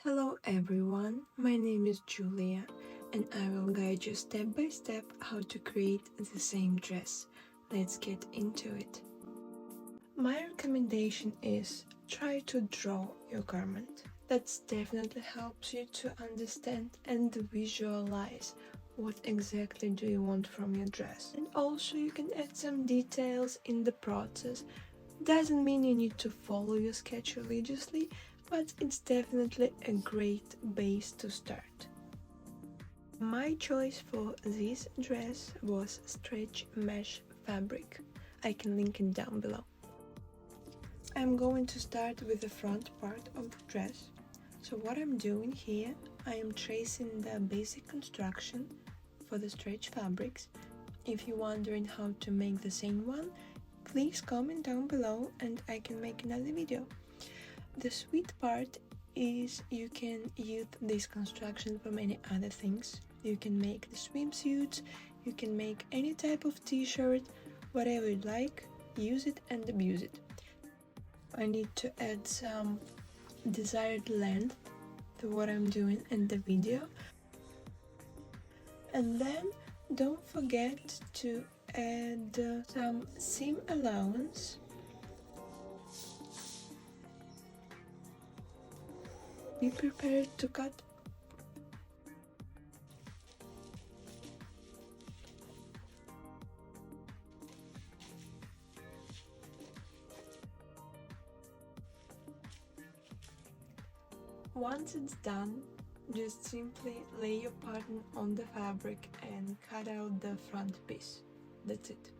Hello everyone, my name is Julia and I will guide you step by step how to create the same dress. Let's get into it. My recommendation is try to draw your garment. That definitely helps you to understand and visualize what exactly do you want from your dress. And also you can add some details in the process. Doesn't mean you need to follow your sketch religiously, but it's definitely a great base to start. My choice for this dress was stretch mesh fabric. I can link it down below. I'm going to start with the front part of the dress. So what I'm doing here, I am tracing the basic construction for the stretch fabrics. If you're wondering how to make the same one, please comment down below and I can make another video. The sweet part is you can use this construction for many other things. You can make the swimsuits, you can make any type of t-shirt, whatever you like, use it and abuse it. I need to add some desired length to what I'm doing in the video. And then don't forget to add some seam allowance. Be prepared to cut. Once it's done, just simply lay your pattern on the fabric and cut out the front piece. That's it.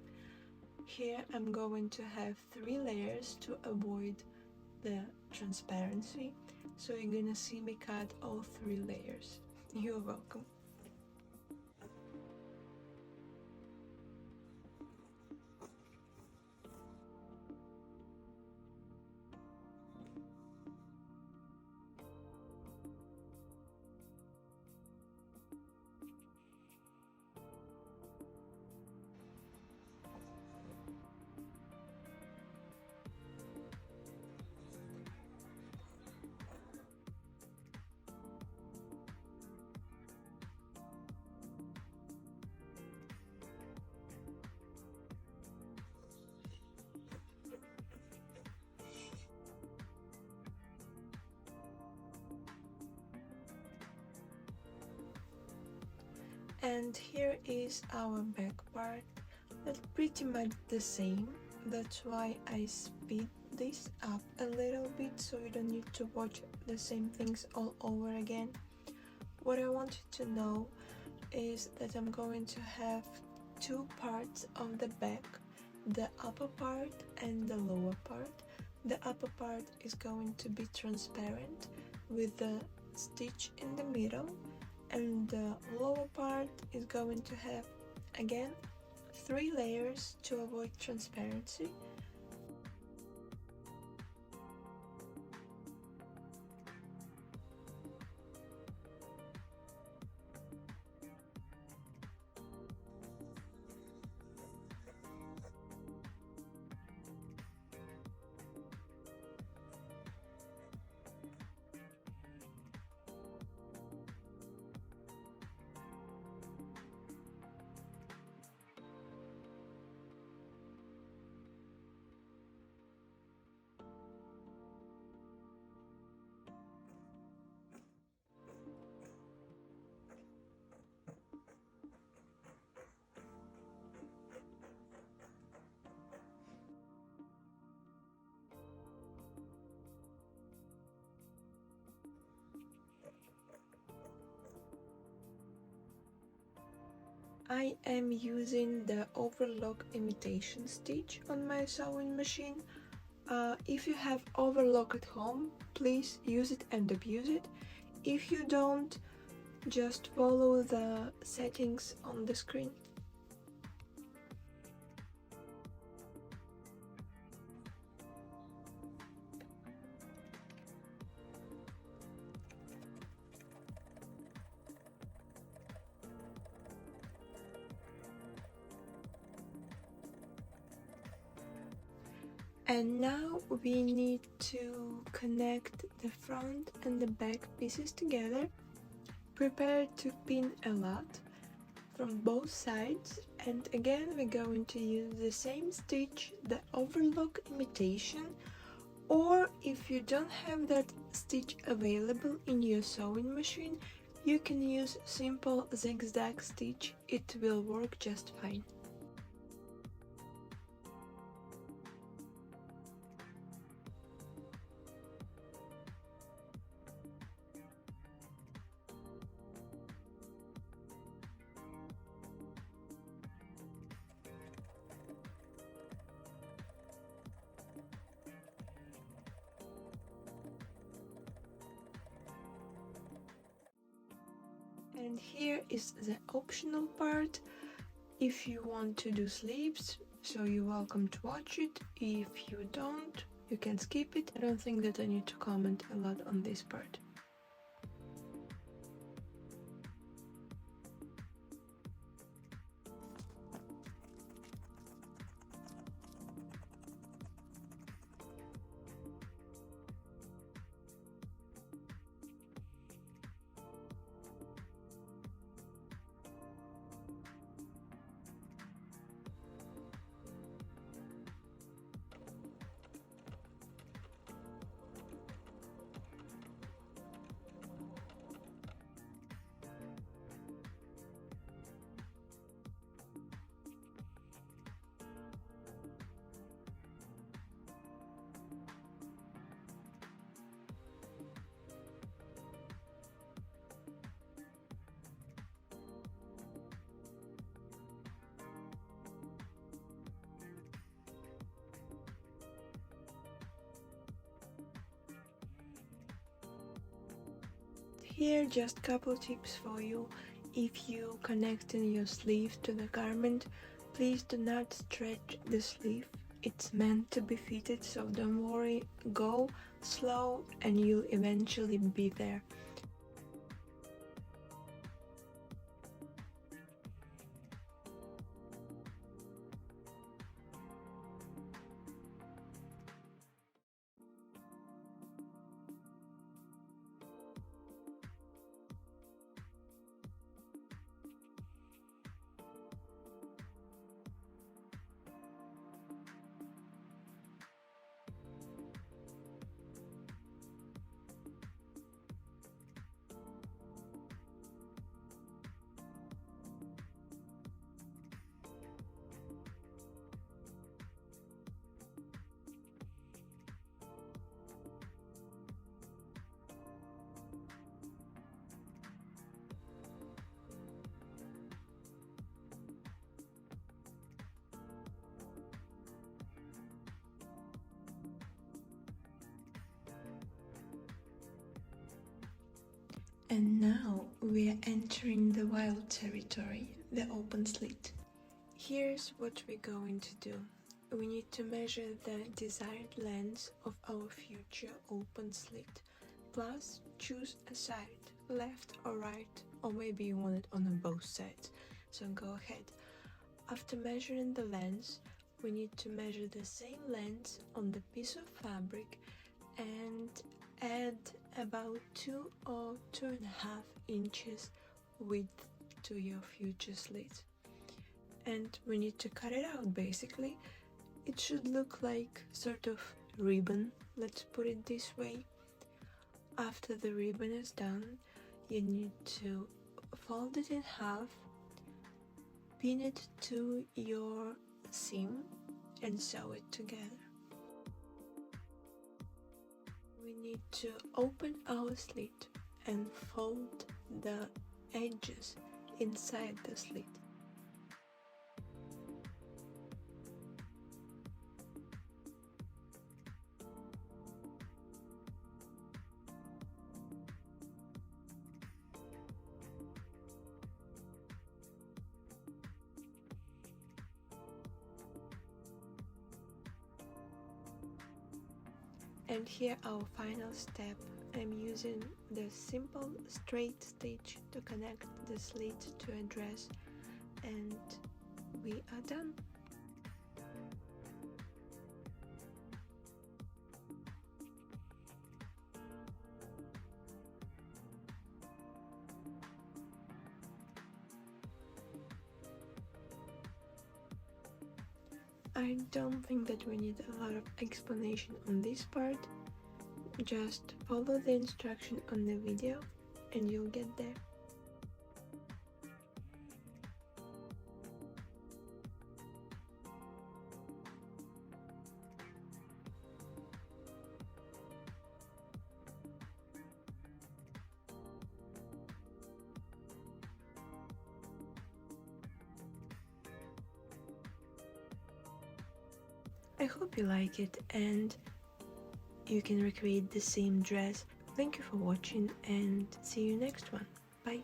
Here I'm going to have 3 layers to avoid the transparency, so you're gonna see me cut all 3 layers. You're welcome. And here is our back part. That's pretty much the same. That's why I speed this up a little bit so you don't need to watch the same things all over again. What I want you to know is that I'm going to have 2 parts of the back, the upper part and the lower part. The upper part is going to be transparent with the stitch in the middle, and the lower part is going to have again 3 layers to avoid transparency. I am using the overlock imitation stitch on my sewing machine. If you have overlock at home, please use it and abuse it. If you don't, just follow the settings on the screen. And now we need to connect the front and the back pieces together. Prepare to pin a lot from both sides, and again we're going to use the same stitch, the overlock imitation, or if you don't have that stitch available in your sewing machine, you can use simple zigzag stitch, it will work just fine. And here is the optional part. If you want to do sleeves, so you're welcome to watch it. If you don't, you can skip it. I don't think that I need to comment a lot on this part. Here just couple tips for you. If you connecting your sleeve to the garment, please do not stretch the sleeve. It's meant to be fitted, so don't worry, go slow and you'll eventually be there. And now we are entering the wild territory, the open slit. Here's what we're going to do. We need to measure the desired length of our future open slit. Plus, choose a side, left or right, or maybe you want it on both sides. So go ahead. After measuring the length, we need to measure the same length on the piece of fabric and add about 2 or 2.5 inches width to your future slit. And we need to cut it out basically. It should look like sort of ribbon, let's put it this way. After the ribbon is done, you need to fold it in half, pin it to your seam and sew it together. We need to open our slit and fold the edges inside the slit. And here our final step. I'm using the simple straight stitch to connect the slit to a dress, and we are done. I don't think that we need a lot of explanation on this part. Just follow the instruction on the video and you'll get there. I hope you like it and you can recreate the same dress. Thank you for watching and see you next one. Bye.